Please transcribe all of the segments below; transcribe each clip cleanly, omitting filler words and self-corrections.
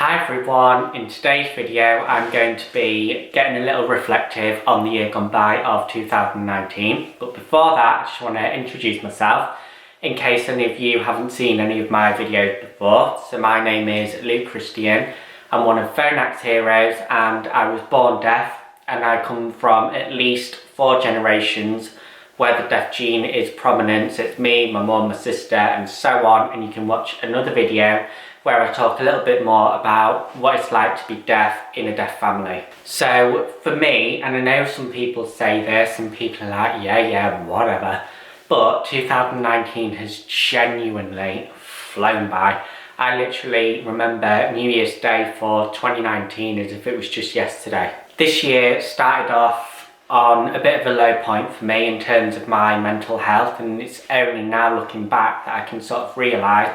Hi everyone, in today's video I'm going to be getting a little reflective on the year gone by of 2019, but before that I just want to introduce myself in case any of you haven't seen any of my videos before. So my name is Luke Christian, I'm one of Phonak's heroes and I was born deaf, and I come from at least 4 generations where the deaf gene is prominent. So it's me, my mum, my sister and so on, and you can watch another video where I talk a little bit more about what it's like to be deaf in a deaf family. So for me, and I know some people say this and people are like, yeah, whatever, but 2019 has genuinely flown by. I literally remember New Year's Day for 2019 as if it was just yesterday. This year started off on a bit of a low point for me in terms of my mental health, and it's only now looking back that I can sort of realise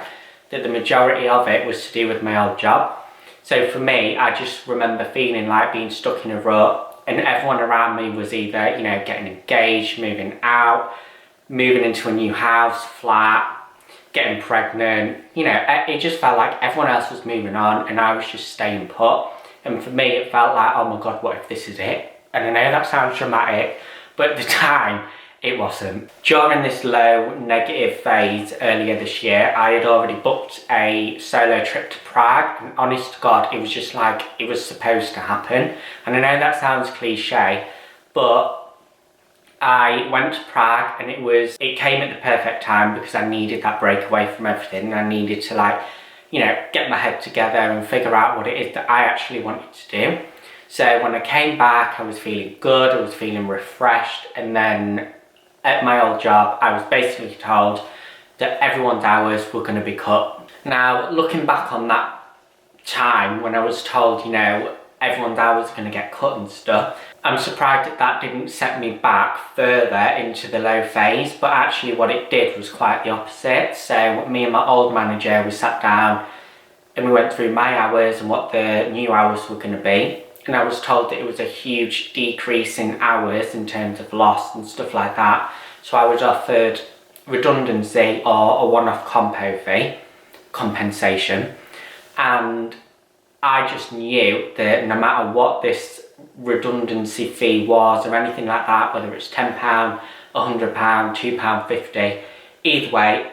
that the majority of it was to do with my old job. So for me, I just remember feeling like being stuck in a rut, and everyone around me was either, you know, getting engaged, moving out, moving into a new house, flat, getting pregnant. You know, it just felt like everyone else was moving on and I was just staying put. And for me, it felt like, oh my God, what if this is it? And I know that sounds dramatic, but at the time, it wasn't. During this low negative phase earlier this year, I had already booked a solo trip to Prague, and honest to God, it was just like it was supposed to happen. And I know that sounds cliche, but I went to Prague and it came at the perfect time because I needed that break away from everything. I needed to, like, you know, get my head together and figure out what it is that I actually wanted to do. So when I came back, I was feeling good, I was feeling refreshed, and then at my old job, I was basically told that everyone's hours were going to be cut. Now, looking back on that time when I was told, you know, everyone's hours are going to get cut and stuff, I'm surprised that that didn't set me back further into the low phase, but actually what it did was quite the opposite. So me and my old manager, we sat down and we went through my hours and what the new hours were going to be. And I was told that it was a huge decrease in hours in terms of loss and stuff like that. So I was offered redundancy or a one-off compensation. And I just knew that no matter what this redundancy fee was or anything like that, whether it's £10, £100, £2.50, either way,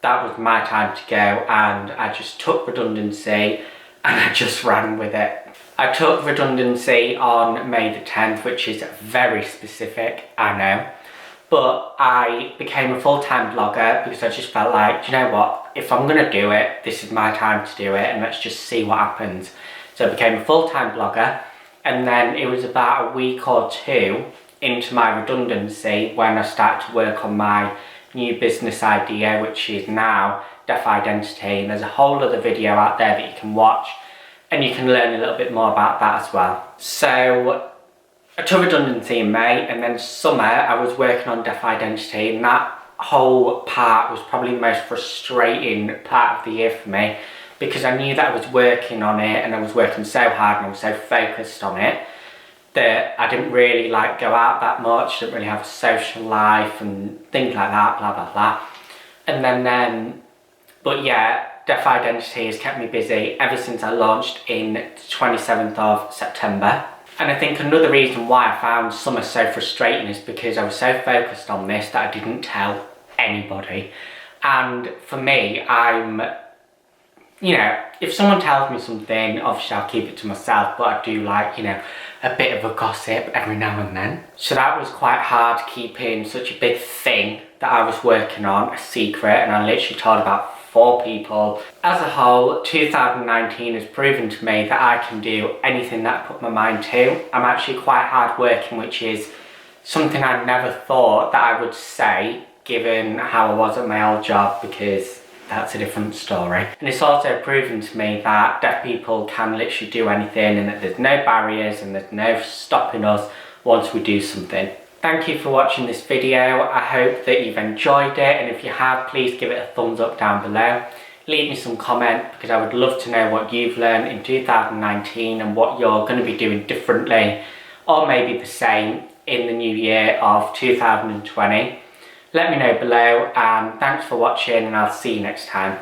that was my time to go, and I just took redundancy and I just ran with it. I took redundancy on May the 10th, which is very specific, I know. But I became a full-time blogger because I just felt like, do you know what, if I'm going to do it, this is my time to do it, and let's just see what happens. So I became a full-time blogger, and then it was about a week or 2 into my redundancy when I started to work on my new business idea, which is now Deaf Identity, and there's a whole other video out there that you can watch and you can learn a little bit more about that as well. So I took redundancy in May, and then summer I was working on Deaf Identity, and that whole part was probably the most frustrating part of the year for me because I knew that I was working on it and I was working so hard and I was so focused on it that I didn't really like go out that much, didn't really have a social life and things like that, blah blah blah. And then but yeah, Deaf Identity has kept me busy ever since I launched in the 27th of September. And I think another reason why I found summer so frustrating is because I was so focused on this that I didn't tell anybody. And for me, you know, if someone tells me something, obviously I'll keep it to myself, but I do like, you know, a bit of a gossip every now and then. So that was quite hard, keeping such a big thing that I was working on a secret, and I literally told about 4 people. As a whole, 2019 has proven to me that I can do anything that I put my mind to. I'm actually quite hard working, which is something I never thought that I would say given how I was at my old job, because that's a different story. And it's also proven to me that deaf people can literally do anything, and that there's no barriers and there's no stopping us once we do something. Thank you for watching this video. I hope that you've enjoyed it, and if you have, please give it a thumbs up down below. Leave me some comment because I would love to know what you've learned in 2019 and what you're going to be doing differently or maybe the same in the new year of 2020. Let me know below, and thanks for watching, and I'll see you next time.